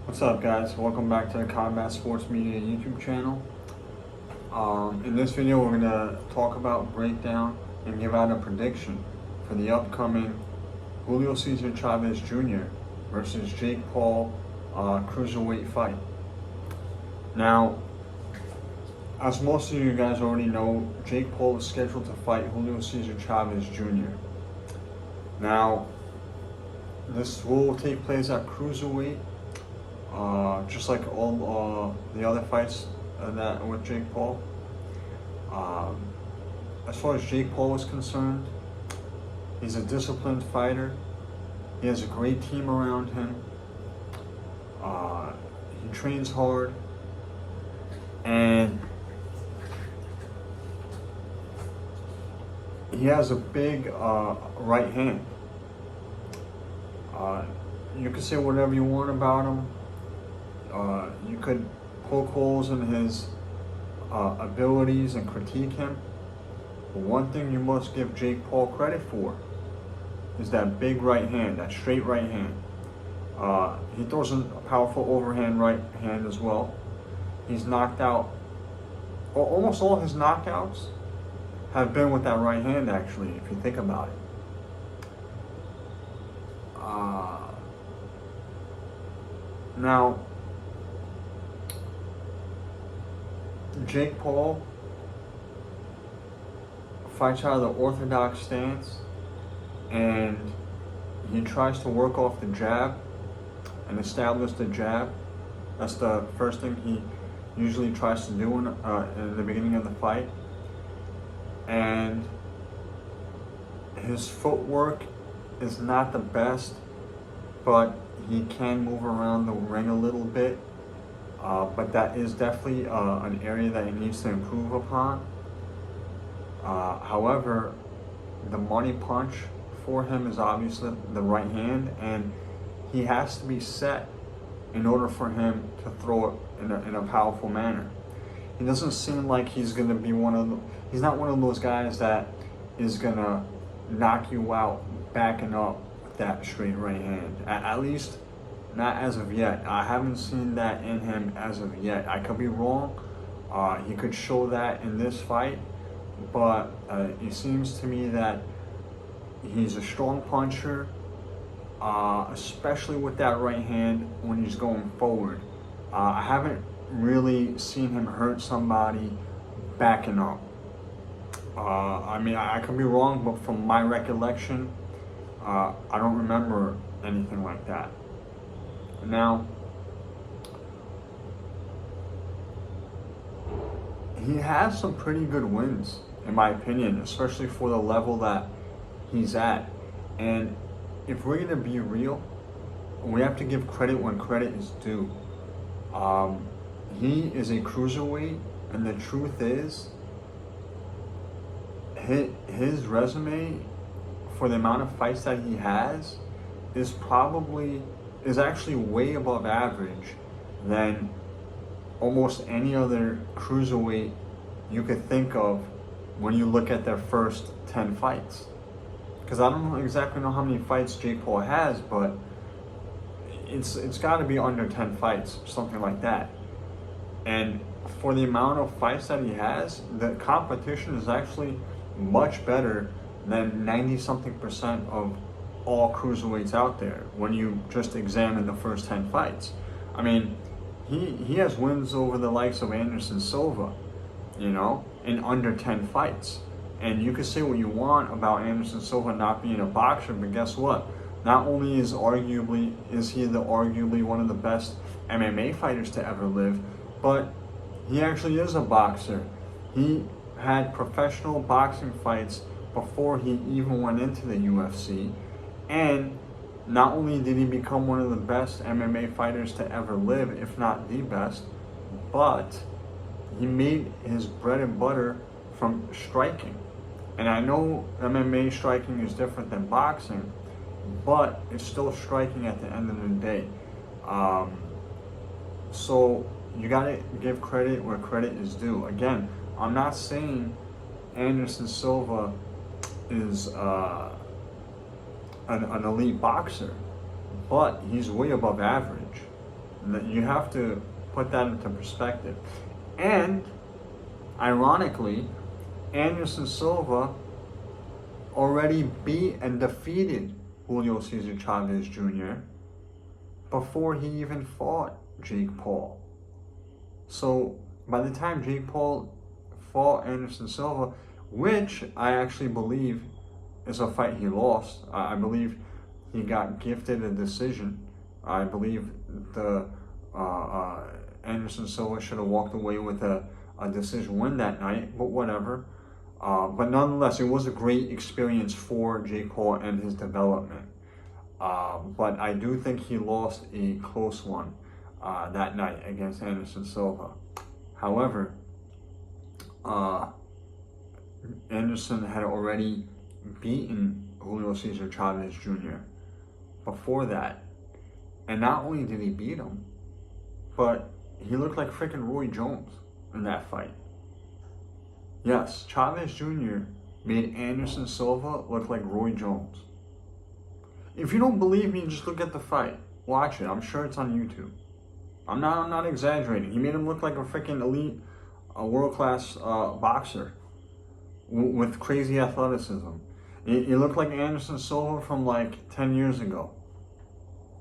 What's up, guys? Welcome back to the Combat Sports Media YouTube channel. In this video, we're going to talk about, break down, and give out a prediction for the upcoming Julio Cesar Chavez Jr. versus Jake Paul cruiserweight fight. Now, as most of you guys already know, Jake Paul is scheduled to fight Julio Cesar Chavez Jr. Now, this will take place at cruiserweight. Just like all the other fights that with Jake Paul. As far as Jake Paul is concerned, he's a disciplined fighter. He has a great team around him. He trains hard, and he has a big right hand. You can say whatever you want about him. You could poke holes in his abilities and critique him. But one thing you must give Jake Paul credit for is that big right hand, that straight right hand. He throws a powerful overhand right hand as well. He's knocked out, almost all his knockouts have been with that right hand, actually, if you think about it. Now, Jake Paul fights out of the orthodox stance, and he tries to work off the jab and establish the jab. That's the first thing he usually tries to do in the beginning of the fight. And his footwork is not the best, but he can move around the ring a little bit. But that is definitely an area that he needs to improve upon. However, the money punch for him is obviously the right hand, and he has to be set in order for him to throw it in a powerful manner. He doesn't seem like he's going to be he's not one of those guys that is going to knock you out backing up with that straight right hand. At least not as of yet. I haven't seen that in him as of yet. I could be wrong. He could show that in this fight, but it seems to me that he's a strong puncher, especially with that right hand when he's going forward. I haven't really seen him hurt somebody backing up. I mean, I could be wrong, but from my recollection, I don't remember anything like that. Now, he has some pretty good wins, in my opinion, especially for the level that he's at. And if we're going to be real, we have to give credit when credit is due. He is a cruiserweight, and the truth is, his resume for the amount of fights that he has is actually way above average than almost any other cruiserweight you could think of when you look at their first 10 fights. Because I don't exactly know how many fights Jake Paul has, but it's got to be under 10 fights, something like that. And for the amount of fights that he has, the competition is actually much better than 90-something% of all cruiserweights out there when you just examine the first 10 fights. I mean, he has wins over the likes of Anderson Silva, in under 10 fights. And you can say what you want about Anderson Silva not being a boxer, but guess what? Not only is he arguably one of the best MMA fighters to ever live, but he actually is a boxer. He had professional boxing fights before he even went into the UFC. And not only did he become one of the best MMA fighters to ever live, if not the best, but he made his bread and butter from striking. And I know MMA striking is different than boxing, but it's still striking at the end of the day. So you gotta give credit where credit is due. Again, I'm not saying Anderson Silva is an elite boxer, but he's way above average. You have to put that into perspective. And ironically, Anderson Silva already beat and defeated Julio Cesar Chavez Jr. before he even fought Jake Paul. So by the time Jake Paul fought Anderson Silva, which I actually believe is a fight he lost, I believe he got gifted a decision. I believe the Anderson Silva should have walked away with a decision win that night, but whatever. But nonetheless, it was a great experience for Jake Paul and his development. But I do think he lost a close one that night against Anderson Silva. However, Anderson had already beaten Julio Cesar Chavez Jr. before that. And not only did he beat him, but he looked like freaking Roy Jones in that fight. Yes, Chavez Jr. made Anderson Silva look like Roy Jones. If you don't believe me, just look at the fight. Watch it. I'm sure it's on YouTube. I'm not exaggerating. He made him look like a freaking elite, world-class boxer with crazy athleticism. He looked like Anderson Silva from like 10 years ago.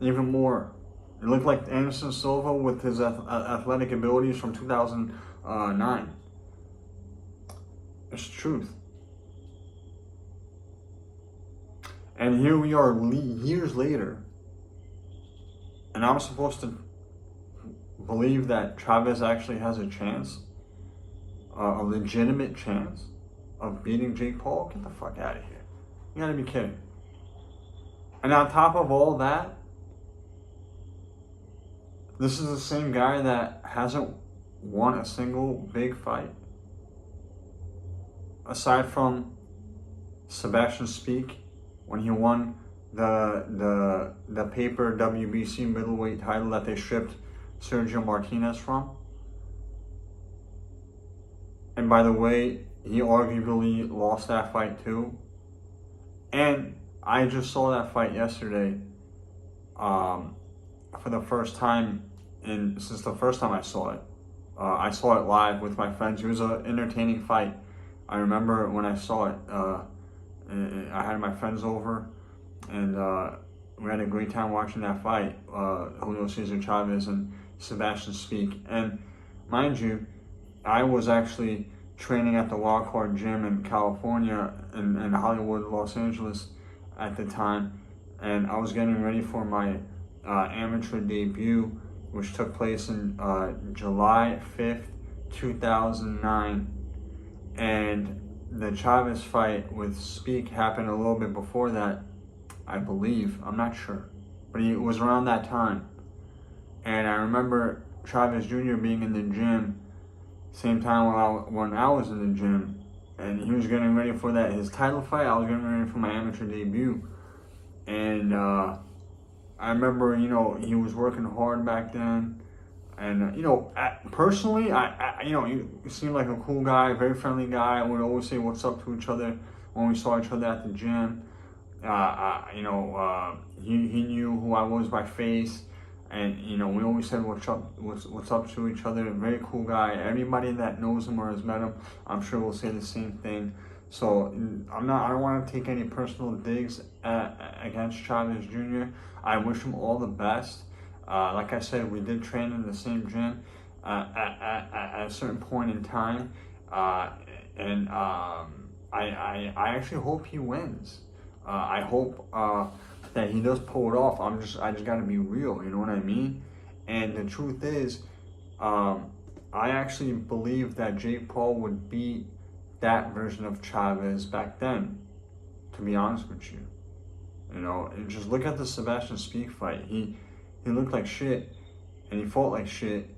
Even more. It looked like Anderson Silva with his athletic abilities from 2009. It's truth. And here we are years later, and I'm supposed to believe that Chavez actually has a chance, a legitimate chance of beating Jake Paul? Get the fuck out of here. You gotta be kidding. And on top of all that, this is the same guy that hasn't won a single big fight. Aside from Sebastian Speak, when he won the paper WBC middleweight title that they stripped Sergio Martinez from. And by the way, he arguably lost that fight too. And I just saw that fight yesterday for the first time since the first time I saw it. I saw it live with my friends. It was an entertaining fight. I remember when I saw it, I had my friends over, and we had a great time watching that fight, Julio Cesar Chavez and Sebastian Speak. And mind you, I was actually training at the Wildcard Gym in California, in Hollywood, Los Angeles at the time, and I was getting ready for my amateur debut, which took place in July 5th, 2009. And the Chavez fight with Speak happened a little bit before that, I believe. I'm not sure. But it was around that time. And I remember Chavez Jr. being in the gym, same time when I was in the gym. And he was getting ready for his title fight. I was getting ready for my amateur debut. And I remember, he was working hard back then. And, personally, he seemed like a cool guy, very friendly guy. We'd always say what's up to each other when we saw each other at the gym. He knew who I was by face. And, we always said what's up to each other. Very cool guy. Everybody that knows him or has met him, I'm sure will say the same thing. So I don't want to take any personal digs against Chavez Jr. I wish him all the best. Like I said, we did train in the same gym at a certain point in time, and I actually hope he wins. I hope that he does pull it off. I just gotta be real, you know what I mean? And the truth is, I actually believe that Jake Paul would beat that version of Chavez back then, to be honest with you. And just look at the Sebastian Speak fight. He looked like shit, and he fought like shit,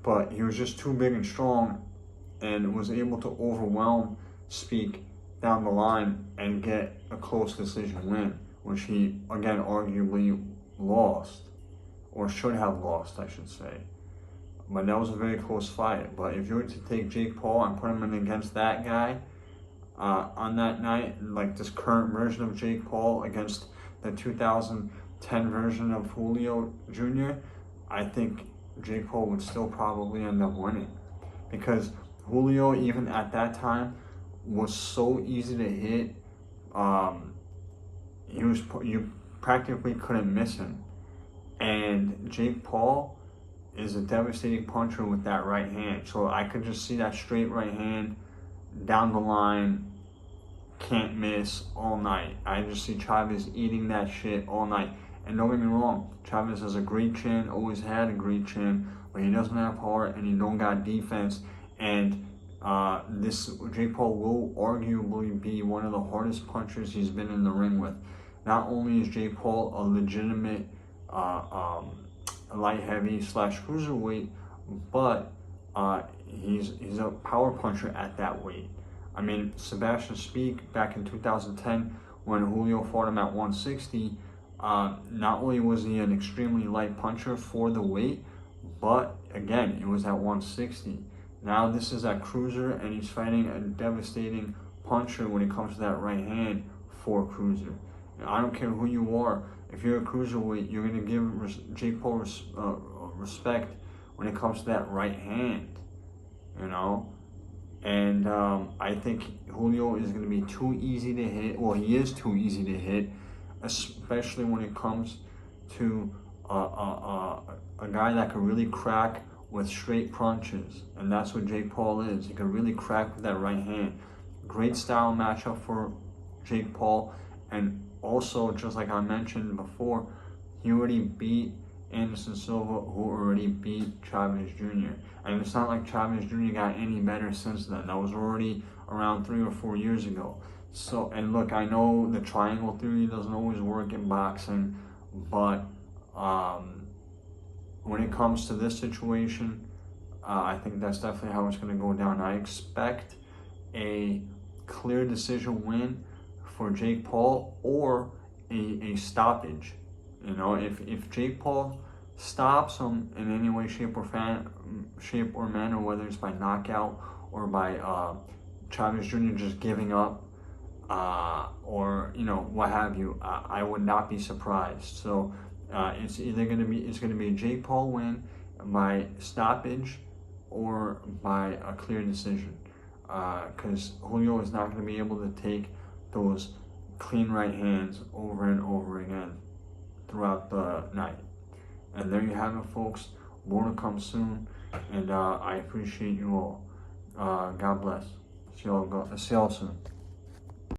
but he was just too big and strong, and was able to overwhelm Speak down the line and get a close decision win, which he, again, arguably lost, or should have lost, I should say. But that was a very close fight. But if you were to take Jake Paul and put him in against that guy on that night, like this current version of Jake Paul against the 2010 version of Julio Jr., I think Jake Paul would still probably end up winning, because Julio, even at that time, was so easy to hit. You practically couldn't miss him, and Jake Paul is a devastating puncher with that right hand. So I could just see that straight right hand down the line, can't miss all night. I just see Chavez eating that shit all night. And don't get me wrong, Chavez has a great chin, always had a great chin, but he doesn't have heart and he don't got defense. And this Jake Paul will arguably be one of the hardest punchers he's been in the ring with. Not only is Jake Paul a legitimate light heavy / cruiserweight, but he's a power puncher at that weight. I mean, Sebastian Speak back in 2010 when Julio fought him at 160, not only was he an extremely light puncher for the weight, but again, it was at 160. Now this is at cruiser, and he's fighting a devastating puncher when it comes to that right hand for cruiser. And I don't care who you are. If you're a cruiserweight, you're going to give Jake Paul respect when it comes to that right hand, you know? And I think Julio is going to be too easy to hit. Well, he is too easy to hit, especially when it comes to a guy that can really crack with straight punches. And that's what Jake Paul is. He can really crack with that right hand. Great style matchup for Jake Paul. And also, just like I mentioned before, he already beat Anderson Silva, who already beat Chavez Jr. And it's not like Chavez Jr. got any better since then. That was already around 3 or 4 years ago. So, and look, I know the triangle theory doesn't always work in boxing, but when it comes to this situation, I think that's definitely how it's going to go down. I expect a clear decision win for Jake Paul, or a stoppage. You know, if Jake Paul stops him in any way, shape or manner, whether it's by knockout or by Chavez Jr. just giving up, or what have you, I would not be surprised. So it's going to be a Jake Paul win by stoppage or by a clear decision, because Julio is not going to be able to take those clean right hands over and over again throughout the night. And there you have it, folks. More to come soon, and I appreciate you all. God bless. See y'all soon.